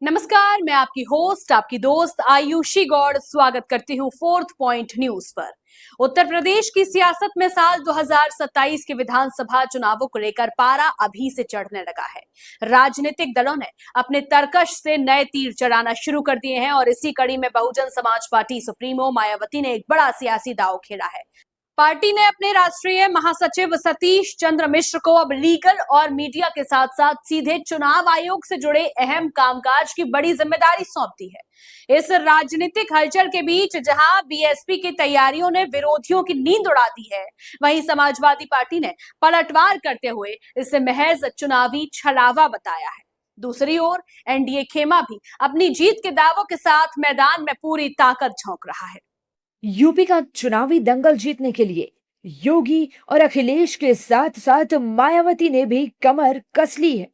नमस्कार, मैं आपकी होस्ट, आपकी दोस्त आयुषी गौड़ स्वागत करती हूँ फोर्थ पॉइंट न्यूज पर। उत्तर प्रदेश की सियासत में साल 2027 के विधानसभा चुनावों को लेकर पारा अभी से चढ़ने लगा है। राजनीतिक दलों ने अपने तरकश से नए तीर चलाना शुरू कर दिए हैं और इसी कड़ी में बहुजन समाज पार्टी सुप्रीमो मायावती ने एक बड़ा सियासी दांव खेला है। पार्टी ने अपने राष्ट्रीय महासचिव सतीश चंद्र मिश्र को अब लीगल और मीडिया के साथ साथ सीधे चुनाव आयोग से जुड़े अहम कामकाज की बड़ी जिम्मेदारी सौंप दी है। इस राजनीतिक हलचल के बीच जहां बीएसपी की तैयारियों ने विरोधियों की नींद उड़ा दी है, वहीं समाजवादी पार्टी ने पलटवार करते हुए इसे महज चुनावी छलावा बताया है। दूसरी ओर एनडीए खेमा भी अपनी जीत के दावों के साथ मैदान में पूरी ताकत झोंक रहा है। यूपी का चुनावी दंगल जीतने के लिए योगी और अखिलेश के साथ साथ मायावती ने भी कमर कस ली है।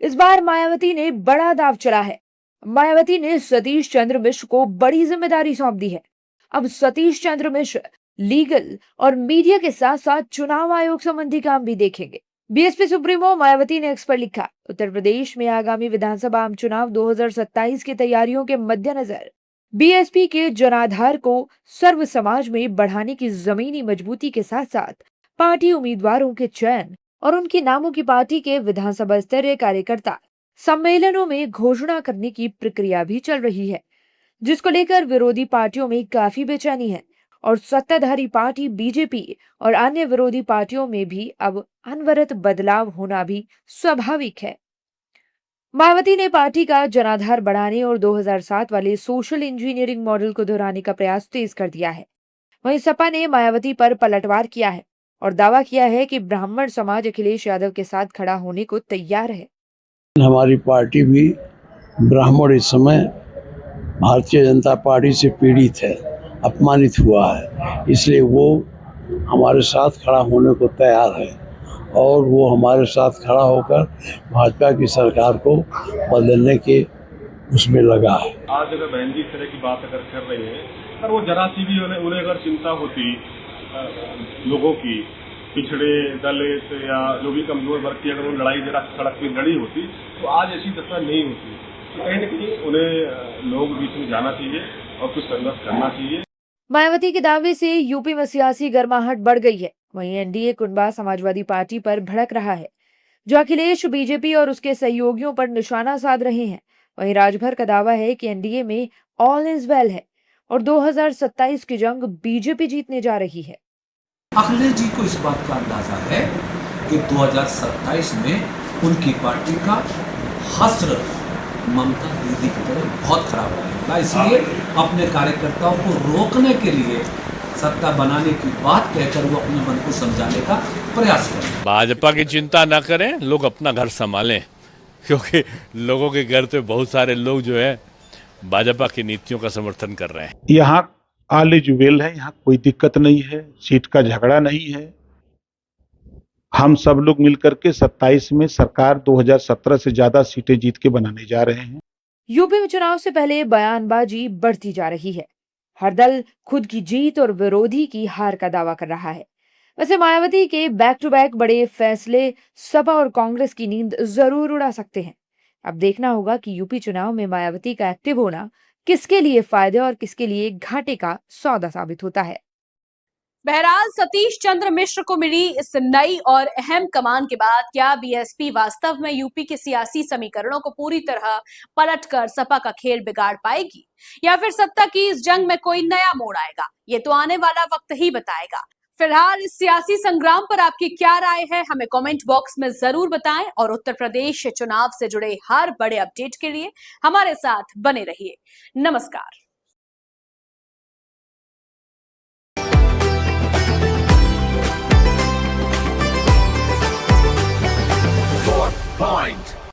इस बार मायावती ने बड़ा दांव चला है। मायावती ने सतीश चंद्र मिश्र को बड़ी जिम्मेदारी सौंप दी है। अब सतीश चंद्र मिश्र लीगल और मीडिया के साथ साथ चुनाव आयोग संबंधी काम भी देखेंगे। बीएसपी सुप्रीमो मायावती ने एक्स पर लिखा, उत्तर प्रदेश में आगामी विधानसभा आम चुनाव 2027 की तैयारियों के मद्देनजर बीएसपी के जनाधार को सर्व समाज में बढ़ाने की जमीनी मजबूती के साथ साथ पार्टी उम्मीदवारों के चयन और उनके नामों की पार्टी के विधानसभा स्तरीय कार्यकर्ता सम्मेलनों में घोषणा करने की प्रक्रिया भी चल रही है, जिसको लेकर विरोधी पार्टियों में काफी बेचैनी है और सत्ताधारी पार्टी बीजेपी और अन्य विरोधी पार्टियों में भी अब अनवरत बदलाव होना भी स्वाभाविक है। मायावती ने पार्टी का जनाधार बढ़ाने और 2007 वाले सोशल इंजीनियरिंग मॉडल को दोहराने का प्रयास तेज कर दिया है। वहीं सपा ने मायावती पर पलटवार किया है और दावा किया है कि ब्राह्मण समाज अखिलेश यादव के साथ खड़ा होने को तैयार है। हमारी पार्टी भी ब्राह्मण इस समय भारतीय जनता पार्टी से पीड़ित है, अपमानित हुआ है, इसलिए वो हमारे साथ खड़ा होने को तैयार है और वो हमारे साथ खड़ा होकर भाजपा की सरकार को बदलने के उसमें लगा है। आज अगर बहन जी इस तरह की बात अगर कर रही हैं, अगर वो जरा सी भी उन्हें अगर चिंता होती लोगों की, पिछड़े दलित या जो भी कमजोर वर्ग की अगर वो लड़ाई जरा सड़क पे लड़ी होती तो आज ऐसी दशा नहीं होती। तो कहीं न कहीं उन्हें लोग बीच में जाना चाहिए और कुछ संघर्ष करना चाहिए। मायावती के दावे से यूपी में सियासी गर्माहट बढ़ गई है। वहीं एनडीए कुनबा समाजवादी पार्टी पर भड़क रहा है, जो अखिलेश, बीजेपी और उसके सहयोगियों पर निशाना साध रहे हैं। वहीं राजभर का दावा है कि एनडीए में ऑल इज वेल है और 2027 की जंग बीजेपी जीतने जा रही है। अखिलेश जी को इस बात का अंदाजा है कि 2027 में उनकी पार्टी का हश्र ममता दीदी की तरह बहुत खराब होगा, इसलिए अपने कार्यकर्ताओं को रोकने के लिए सत्ता बनाने की बात कहकर वो अपने मन को समझाने का प्रयास करें। भाजपा की चिंता न करें, लोग अपना घर संभालें, क्योंकि लोगों के घर पे बहुत सारे लोग जो है भाजपा की नीतियों का समर्थन कर रहे हैं। यहाँ ऑल इज वेल है, यहाँ कोई दिक्कत नहीं है, सीट का झगड़ा नहीं है। हम सब लोग मिलकर के 27 में सरकार 2017 से ज्यादा सीटें जीत के बनाने जा रहे हैं। यूपी में चुनाव से पहले बयानबाजी बढ़ती जा रही है। हर दल खुद की जीत और विरोधी की हार का दावा कर रहा है। वैसे मायावती के बैक टू बैक बड़े फैसले सपा और कांग्रेस की नींद जरूर उड़ा सकते हैं। अब देखना होगा कि यूपी चुनाव में मायावती का एक्टिव होना किसके लिए फायदे और किसके लिए घाटे का सौदा साबित होता है। बहरहाल सतीश चंद्र मिश्र को मिली इस नई और अहम कमान के बाद क्या बीएसपी वास्तव में यूपी के सियासी समीकरणों को पूरी तरह पलटकर सपा का खेल बिगाड़ पाएगी, या फिर सत्ता की इस जंग में कोई नया मोड़ आएगा? ये तो आने वाला वक्त ही बताएगा। फिलहाल इस सियासी संग्राम पर आपकी क्या राय है, हमें कमेंट बॉक्स में जरूर बताएं और उत्तर प्रदेश चुनाव से जुड़े हर बड़े अपडेट के लिए हमारे साथ बने रहिए। नमस्कार।